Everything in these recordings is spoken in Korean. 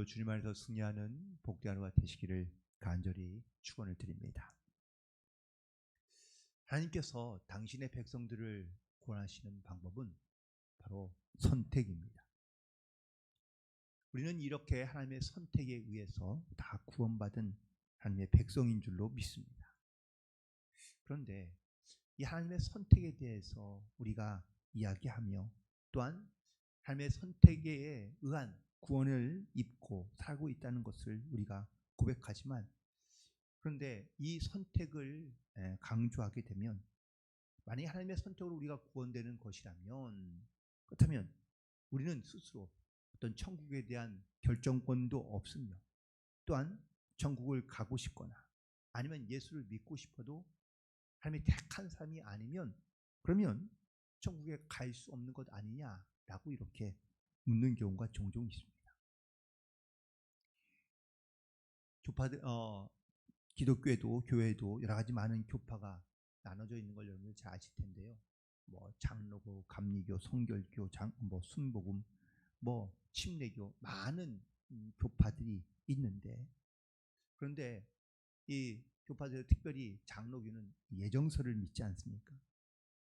오늘도 주님 안에서 승리하는 복된 하루가 되시기를 간절히 축원을 드립니다. 하나님께서 당신의 백성들을 구원하시는 방법은 바로 선택입니다. 우리는 이렇게 하나님의 선택에 의해서 다 구원받은 하나님의 백성인 줄로 믿습니다. 그런데 이 하나님의 선택에 대해서 우리가 이야기하며 또한 하나님의 선택에 의한 구원을 입고 살고 있다는 것을 우리가 고백하지만, 그런데 이 선택을 강조하게 되면, 만약 하나님의 선택으로 우리가 구원되는 것이라면, 그렇다면 우리는 스스로 어떤 천국에 대한 결정권도 없으며, 또한 천국을 가고 싶거나 아니면 예수를 믿고 싶어도 하나님이 택한 사람이 아니면 그러면 천국에 갈 수 없는 것 아니냐라고 이렇게 묻는 경우가 종종 있습니다. 교파들 기독교에도 교회에도 여러 가지 많은 교파가 나눠져 있는 걸 여러분들 잘 아실 텐데요. 뭐 장로교, 감리교, 성결교, 순복음, 침례교, 많은 교파들이 있는데, 그런데 이 교파들, 특별히 장로교는 예정설을 믿지 않습니까?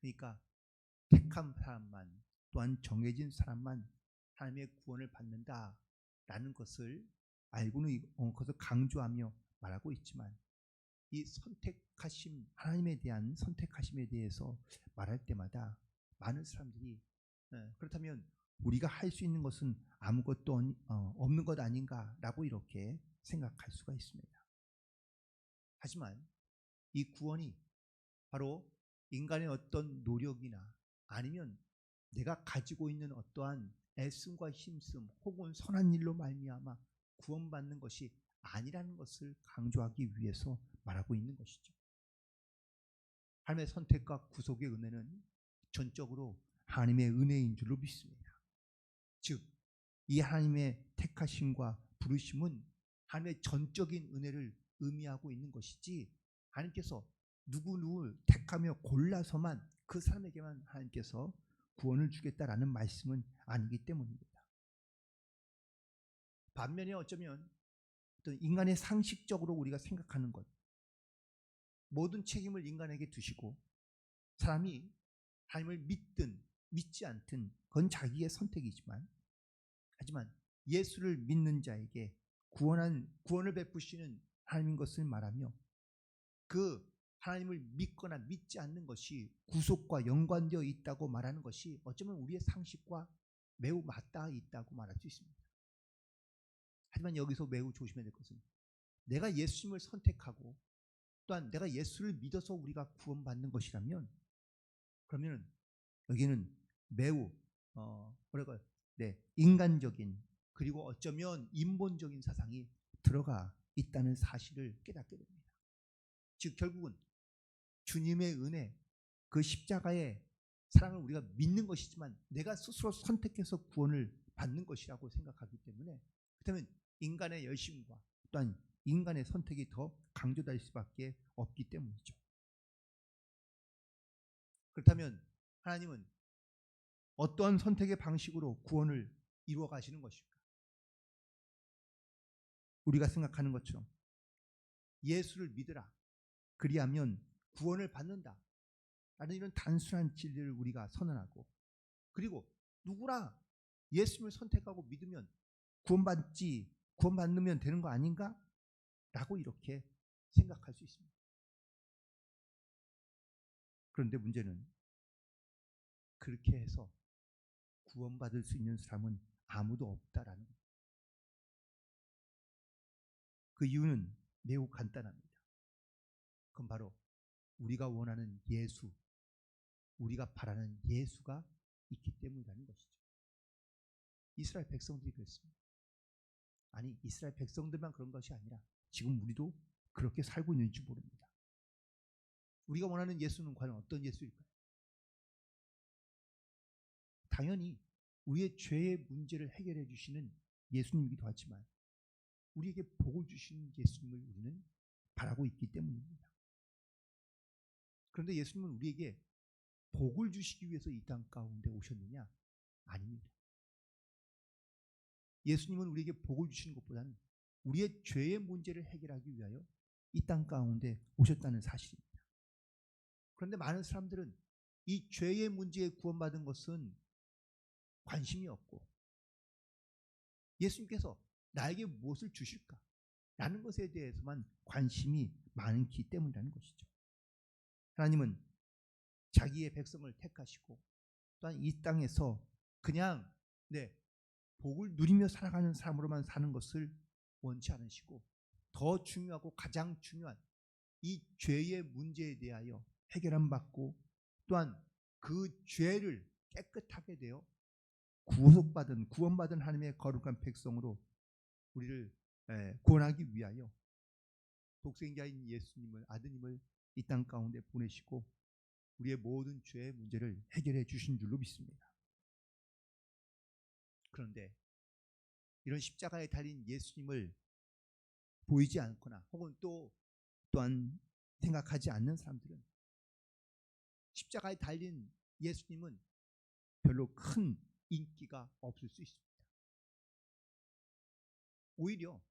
그러니까 택한 사람만, 또한 정해진 사람만 하나님의 구원을 받는다라는 것을 알고는 그것을 강조하며 말하고 있지만, 이 선택하심, 하나님에 대한 선택하심에 대해서 말할 때마다 많은 사람들이 그렇다면 우리가 할 수 있는 것은 아무것도 없는 것 아닌가라고 이렇게 생각할 수가 있습니다. 하지만 이 구원이 바로 인간의 어떤 노력이나 아니면 내가 가지고 있는 어떠한 애씀과 힘씀 혹은 선한 일로 말미암아 구원받는 것이 아니라는 것을 강조하기 위해서 말하고 있는 것이죠. 하나님의 선택과 구속의 은혜는 전적으로 하나님의 은혜인 줄로 믿습니다. 즉, 이 하나님의 택하심과 부르심은 하나님의 전적인 은혜를 의미하고 있는 것이지, 하나님께서 누구누구를 택하며 골라서만 그 사람에게만 하나님께서 구원을 주겠다라는 말씀은 아니기 때문입니다. 반면에 어쩌면 어떤 인간의 상식적으로 우리가 생각하는 것, 모든 책임을 인간에게 두시고 사람이 하나님을 믿든 믿지 않든 그건 자기의 선택이지만, 하지만 예수를 믿는 자에게 구원을 베푸시는 하나님인 것을 말하며, 그 하나님을 믿거나 믿지 않는 것이 구속과 연관되어 있다고 말하는 것이 어쩌면 우리의 상식과 매우 맞닿아 있다고 말할 수 있습니다. 하지만 여기서 매우 조심해야 될 것은, 내가 예수님을 선택하고 또한 내가 예수를 믿어서 우리가 구원받는 것이라면, 그러면 여기는 매우 인간적인, 그리고 어쩌면 인본적인 사상이 들어가 있다는 사실을 깨닫게 됩니다. 즉 결국은 주님의 은혜, 그 십자가의 사랑을 우리가 믿는 것이지만 내가 스스로 선택해서 구원을 받는 것이라고 생각하기 때문에, 그렇다면 인간의 열심과 또한 인간의 선택이 더 강조될 수밖에 없기 때문이죠. 그렇다면 하나님은 어떠한 선택의 방식으로 구원을 이루어 가시는 것일까? 우리가 생각하는 것처럼 예수를 믿으라, 그리하면 구원을 받는다 라는 이런 단순한 진리를 우리가 선언하고, 그리고 누구나 예수님을 선택하고 믿으면 구원받으면 되는 거 아닌가? 라고 이렇게 생각할 수 있습니다. 그런데 문제는 그렇게 해서 구원받을 수 있는 사람은 아무도 없다라는 겁니다. 그 이유는 매우 간단합니다. 그건 바로 우리가 원하는 예수, 우리가 바라는 예수가 있기 때문이라는 것이죠. 이스라엘 백성들이 그랬습니다. 아니, 이스라엘 백성들만 그런 것이 아니라 지금 우리도 그렇게 살고 있는지 모릅니다. 우리가 원하는 예수는 과연 어떤 예수일까요? 당연히 우리의 죄의 문제를 해결해 주시는 예수님이기도 하지만 우리에게 복을 주시는 예수님을 우리는 바라고 있기 때문입니다. 그런데 예수님은 우리에게 복을 주시기 위해서 이 땅 가운데 오셨느냐? 아닙니다. 예수님은 우리에게 복을 주시는 것보다는 우리의 죄의 문제를 해결하기 위하여 이 땅 가운데 오셨다는 사실입니다. 그런데 많은 사람들은 이 죄의 문제에 구원받은 것은 관심이 없고 예수님께서 나에게 무엇을 주실까? 라는 것에 대해서만 관심이 많기 때문이라는 것이죠. 하나님은 자기의 백성을 택하시고 또한 이 땅에서 그냥 복을 누리며 살아가는 사람으로만 사는 것을 원치 않으시고 더 중요하고 가장 중요한 이 죄의 문제에 대하여 해결함 받고 또한 그 죄를 깨끗하게 되어 구원받은 하나님의 거룩한 백성으로 우리를 구원하기 위하여 독생자인 예수님을 아드님을 이 땅 가운데 보내시고 우리의 모든 죄의 문제를 해결해 주신 줄로 믿습니다. 그런데 이런 십자가에 달린 예수님을 보이지 않거나 혹은 또한 생각하지 않는 사람들은 십자가에 달린 예수님은 별로 큰 인기가 없을 수 있습니다. 오히려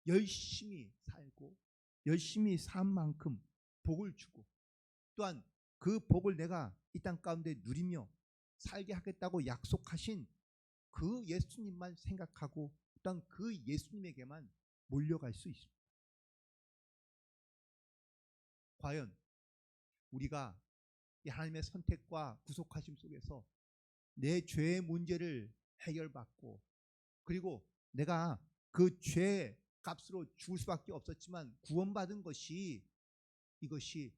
열심히 살고 열심히 산 만큼 복을 주고 또한 그 복을 내가 이 땅 가운데 누리며 살게 하겠다고 약속하신 그 예수님만 생각하고 또한 그 예수님에게만 몰려갈 수 있습니다. 과연 우리가 이 하나님의 선택과 구속하심 속에서 내 죄의 문제를 해결받고 그리고 내가 그 죄의 값으로 죽을 수밖에 없었지만 구원받은 것이 이것이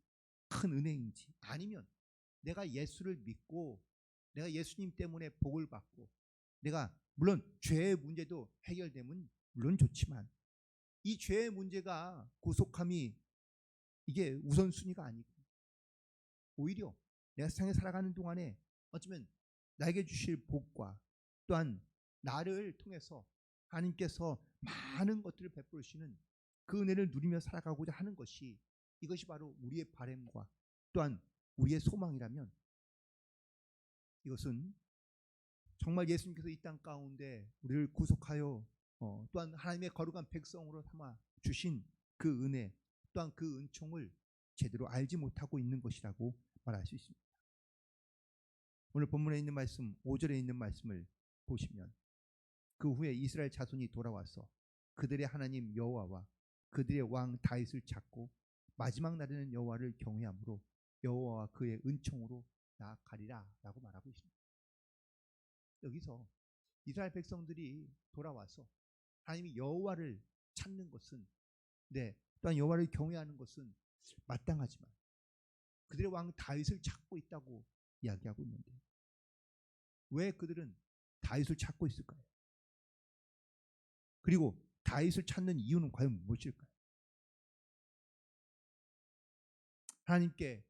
큰 은혜인지 아니면 내가 예수를 믿고 내가 예수님 때문에 복을 받고 내가 물론 죄의 문제도 해결되면 물론 좋지만 이 죄의 문제가 구속함이 이게 우선순위가 아니고 오히려 내가 세상에 살아가는 동안에 어쩌면 나에게 주실 복과 또한 나를 통해서 하나님께서 많은 것들을 베풀으시는 그 은혜를 누리며 살아가고자 하는 것이 이것이 바로 우리의 바람과 또한 우리의 소망이라면 이것은 정말 예수님께서 이 땅 가운데 우리를 구속하여 또한 하나님의 거룩한 백성으로 삼아 주신 그 은혜 또한 그 은총을 제대로 알지 못하고 있는 것이라고 말할 수 있습니다. 오늘 본문에 있는 말씀 5절에 있는 말씀을 보시면 그 후에 이스라엘 자손이 돌아와서 그들의 하나님 여호와와 그들의 왕 다윗을 찾고 마지막 날에는 여호와를 경외함으로 여호와와 그의 은총으로 나아가리라 라고 말하고 있습니다. 여기서 이스라엘 백성들이 돌아와서 하나님이 여호와를 찾는 것은 또한 여호와를 경외하는 것은 마땅하지만 그들의 왕 다윗을 찾고 있다고 이야기하고 있는데 왜 그들은 다윗을 찾고 있을까요? 그리고 다윗을 찾는 이유는 과연 무엇일까요? 하나님께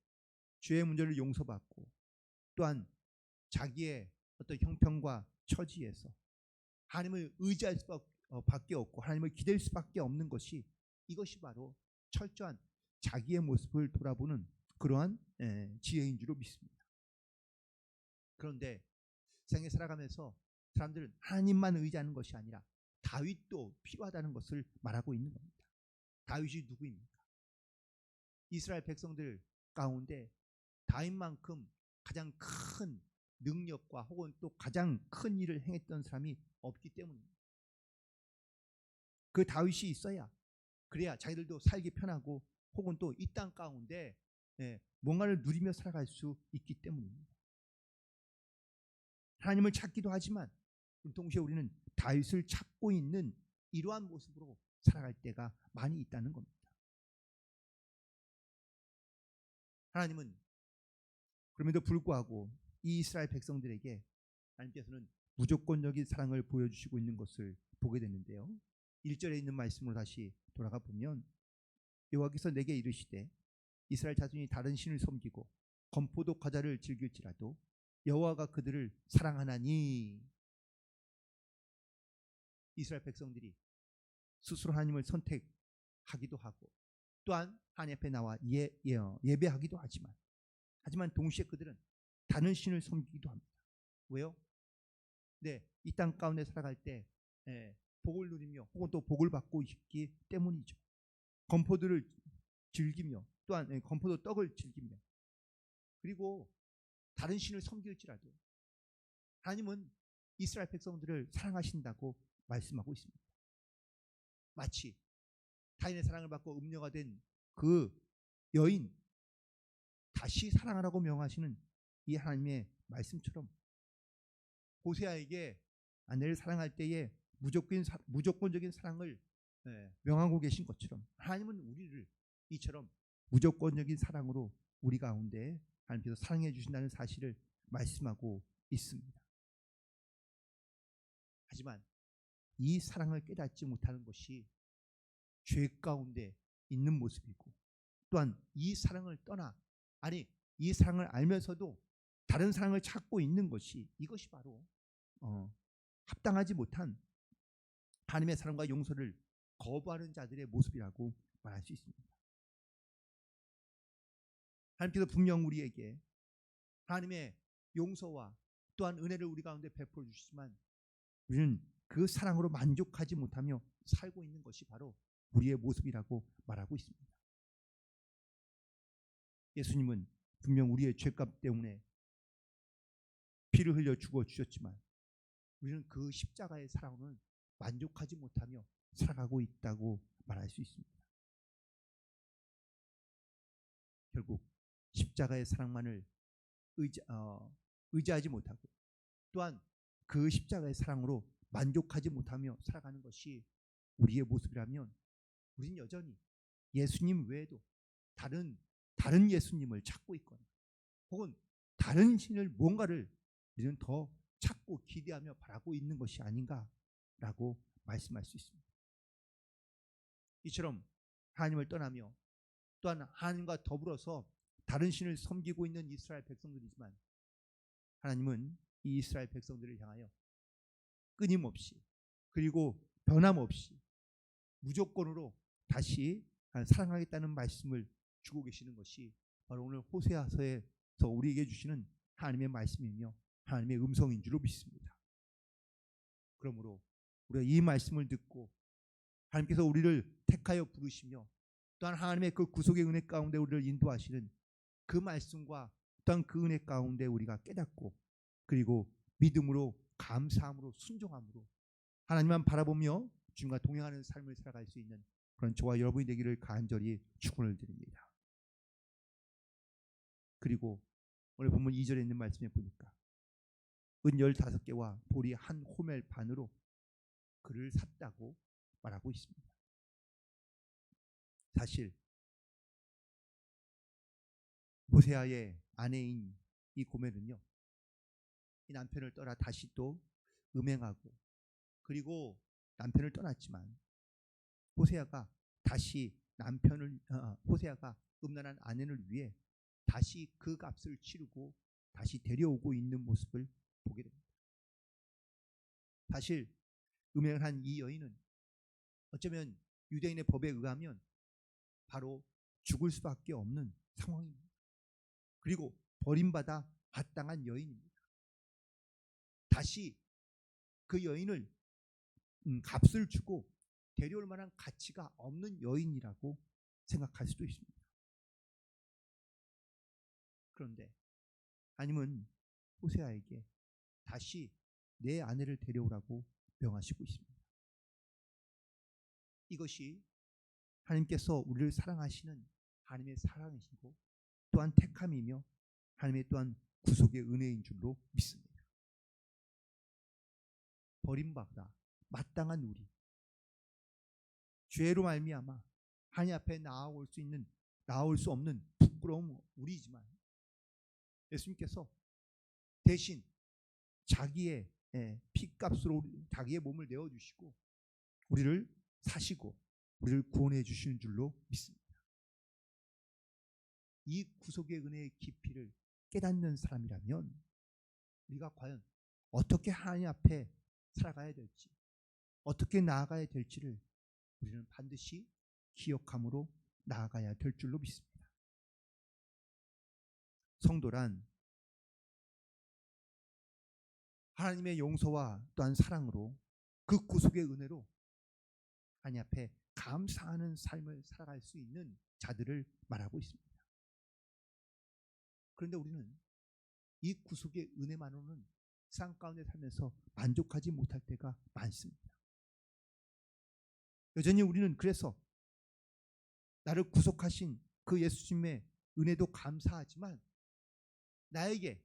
죄의 문제를 용서받고 또한 자기의 어떤 형편과 처지에서 하나님을 의지할 수밖에 없고 하나님을 기댈 수밖에 없는 것이 이것이 바로 철저한 자기의 모습을 돌아보는 그러한 지혜인 줄로 믿습니다. 그런데 세상에 살아가면서 사람들은 하나님만 의지하는 것이 아니라 다윗도 필요하다는 것을 말하고 있는 겁니다. 다윗이 누구입니까? 이스라엘 백성들 가운데 다윗만큼 가장 큰 능력과 혹은 또 가장 큰 일을 행했던 사람이 없기 때문입니다. 그 다윗이 있어야 그래야 자기들도 살기 편하고 혹은 또 이 땅 가운데 뭔가를 누리며 살아갈 수 있기 때문입니다. 하나님을 찾기도 하지만 동시에 우리는 다윗을 찾고 있는 이러한 모습으로 살아갈 때가 많이 있다는 겁니다. 하나님은 그럼에도 불구하고 이 이스라엘 백성들에게 하나님께서는 무조건적인 사랑을 보여주시고 있는 것을 보게 되는데요. 1절에 있는 말씀으로 다시 돌아가 보면 여호와께서 내게 이르시되 이스라엘 자손이 다른 신을 섬기고 건포도 과자를 즐길지라도 여호와가 그들을 사랑하나니. 이스라엘 백성들이 스스로 하나님을 선택하기도 하고 또한 하나님 앞에 나와 예배하기도 하지만 동시에 그들은 다른 신을 섬기기도 합니다. 왜요? 이 땅 가운데 살아갈 때 복을 누리며 혹은 또 복을 받고 있기 때문이죠. 건포도를 즐기며 또한 건포도 떡을 즐기며 그리고 다른 신을 섬길지라도 하나님은 이스라엘 백성들을 사랑하신다고 말씀하고 있습니다. 마치 타인의 사랑을 받고 음녀가 된 그 여인 다시 사랑하라고 명하시는 이 하나님의 말씀처럼 호세아에게 아내를 사랑할 때에 무조건적인 사랑을 명하고 계신 것처럼 하나님은 우리를 이처럼 무조건적인 사랑으로 우리 가운데 하나님께서 사랑해 주신다는 사실을 말씀하고 있습니다. 하지만 이 사랑을 깨닫지 못하는 것이 죄 가운데 있는 모습이고 또한 이 사랑을 떠나 이 사랑을 알면서도 다른 사랑을 찾고 있는 것이 이것이 바로 합당하지 못한 하나님의 사랑과 용서를 거부하는 자들의 모습이라고 말할 수 있습니다. 하나님께서 분명 우리에게 하나님의 용서와 또한 은혜를 우리 가운데 베풀어 주시지만 우리는 그 사랑으로 만족하지 못하며 살고 있는 것이 바로 우리의 모습이라고 말하고 있습니다. 예수님은 분명 우리의 죄값 때문에 피를 흘려 죽어 주셨지만 우리는 그 십자가의 사랑은 만족하지 못하며 살아가고 있다고 말할 수 있습니다. 결국 십자가의 사랑만을 의지하지 못하고 또한 그 십자가의 사랑으로 만족하지 못하며 살아가는 것이 우리의 모습이라면 우리는 여전히 예수님 외에도 다른 예수님을 찾고 있거나 혹은 다른 신을 뭔가를 우리는 더 찾고 기대하며 바라고 있는 것이 아닌가라고 말씀할 수 있습니다. 이처럼 하나님을 떠나며 또한 하나님과 더불어서 다른 신을 섬기고 있는 이스라엘 백성들이지만 하나님은 이 이스라엘 백성들을 향하여 끊임없이 그리고 변함없이 무조건으로 다시 사랑하겠다는 말씀을 주고 계시는 것이 바로 오늘 호세아서에서 우리에게 주시는 하나님의 말씀이며 하나님의 음성인 줄로 믿습니다. 그러므로 우리가 이 말씀을 듣고 하나님께서 우리를 택하여 부르시며 또한 하나님의 그 구속의 은혜 가운데 우리를 인도하시는 그 말씀과 또한 그 은혜 가운데 우리가 깨닫고 그리고 믿음으로 감사함으로 순종함으로 하나님만 바라보며 주님과 동행하는 삶을 살아갈 수 있는 그런 저와 여러분이 되기를 간절히 축원을 드립니다. 그리고 오늘 본문 2절에 있는 말씀에 보니까 은 15개와 보리 한 호멜 반으로 그를 샀다고 말하고 있습니다. 사실 호세아의 아내인 이 고멜은요, 이 남편을 떠나 다시 또 음행하고 그리고 남편을 떠났지만 호세아가 다시 호세아가 음란한 아내를 위해 다시 그 값을 치르고 다시 데려오고 있는 모습을 보게 됩니다. 사실 음행을 한 이 여인은 어쩌면 유대인의 법에 의하면 바로 죽을 수밖에 없는 상황입니다. 그리고 버림받아 마땅한 여인입니다. 다시 그 여인을 값을 주고 데려올 만한 가치가 없는 여인이라고 생각할 수도 있습니다. 그런데 하나님은 호세아에게 다시 내 아내를 데려오라고 명하시고 있습니다. 이것이 하나님께서 우리를 사랑하시는 하나님의 사랑이시고 또한 택함이며 하나님의 또한 구속의 은혜인 줄로 믿습니다. 버림받아 마땅한 우리, 죄로 말미암아 하나님 앞에 나아올 수 없는 부끄러운 우리지만 예수님께서 대신 자기의 피값으로 자기의 몸을 내어주시고 우리를 사시고 우리를 구원해 주시는 줄로 믿습니다. 이 구속의 은혜의 깊이를 깨닫는 사람이라면 우리가 과연 어떻게 하나님 앞에 살아가야 될지 어떻게 나아가야 될지를 우리는 반드시 기억함으로 나아가야 될 줄로 믿습니다. 성도란 하나님의 용서와 또한 사랑으로 그 구속의 은혜로 하나님 앞에 감사하는 삶을 살아갈 수 있는 자들을 말하고 있습니다. 그런데 우리는 이 구속의 은혜만으로는 세상 가운데 살면서 만족하지 못할 때가 많습니다. 여전히 우리는 그래서 나를 구속하신 그 예수님의 은혜도 감사하지만 나에게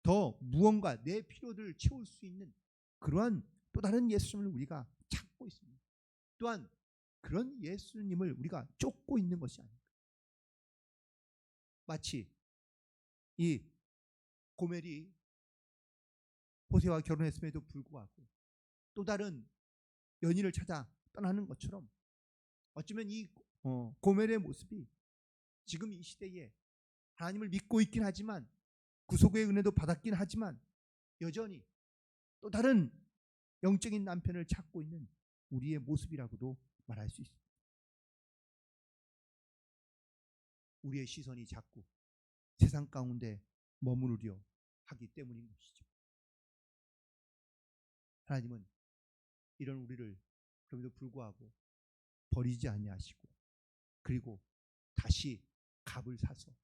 더 무언가 내 필요들을 채울 수 있는 그러한 또 다른 예수님을 우리가 찾고 있습니다. 또한 그런 예수님을 우리가 쫓고 있는 것이 아닙니다. 마치 이 고멜이 호세와 결혼했음에도 불구하고 또 다른 연인을 찾아 떠나는 것처럼 어쩌면 이 고멜의 모습이 지금 이 시대에 하나님을 믿고 있긴 하지만 구속의 은혜도 받았긴 하지만 여전히 또 다른 영적인 남편을 찾고 있는 우리의 모습이라고도 말할 수 있습니다. 우리의 시선이 자꾸 세상 가운데 머무르려 하기 때문인 것이죠. 하나님은 이런 우리를 그럼에도 불구하고 버리지 아니하시고 그리고 다시 값을 사서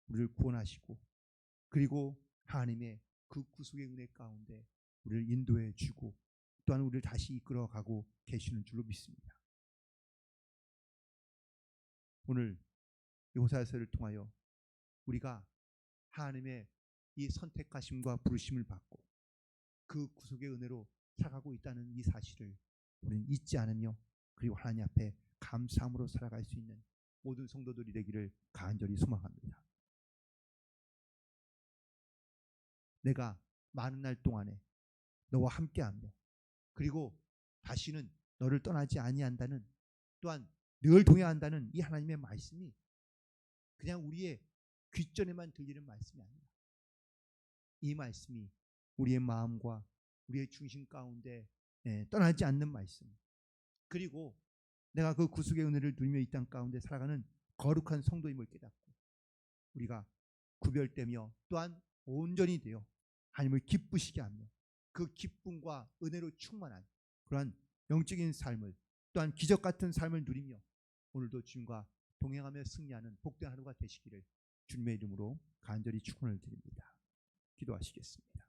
우리를 구원하시고 그리고 하나님의 그 구속의 은혜 가운데 우리를 인도해 주고 또한 우리를 다시 이끌어가고 계시는 줄로 믿습니다. 오늘 이 호사야서를 통하여 우리가 하나님의 이 선택하심과 부르심을 받고 그 구속의 은혜로 살아가고 있다는 이 사실을 우리는 잊지 않으며 그리고 하나님 앞에 감사함으로 살아갈 수 있는 모든 성도들이 되기를 간절히 소망합니다. 내가 많은 날 동안에 너와 함께하며 그리고 다시는 너를 떠나지 아니한다는 또한 늘 동행한다는 이 하나님의 말씀이 그냥 우리의 귓전에만 들리는 말씀이 아니라 이 말씀이 우리의 마음과 우리의 중심 가운데 떠나지 않는 말씀 그리고 내가 그 구속의 은혜를 누리며 이 땅 가운데 살아가는 거룩한 성도임을 깨닫고 우리가 구별되며 또한 온전히 되어 하나님을 기쁘시게 하며 그 기쁨과 은혜로 충만한 그러한 영적인 삶을 또한 기적 같은 삶을 누리며 오늘도 주님과 동행하며 승리하는 복된 하루가 되시기를 주님의 이름으로 간절히 축원을 드립니다. 기도하시겠습니다.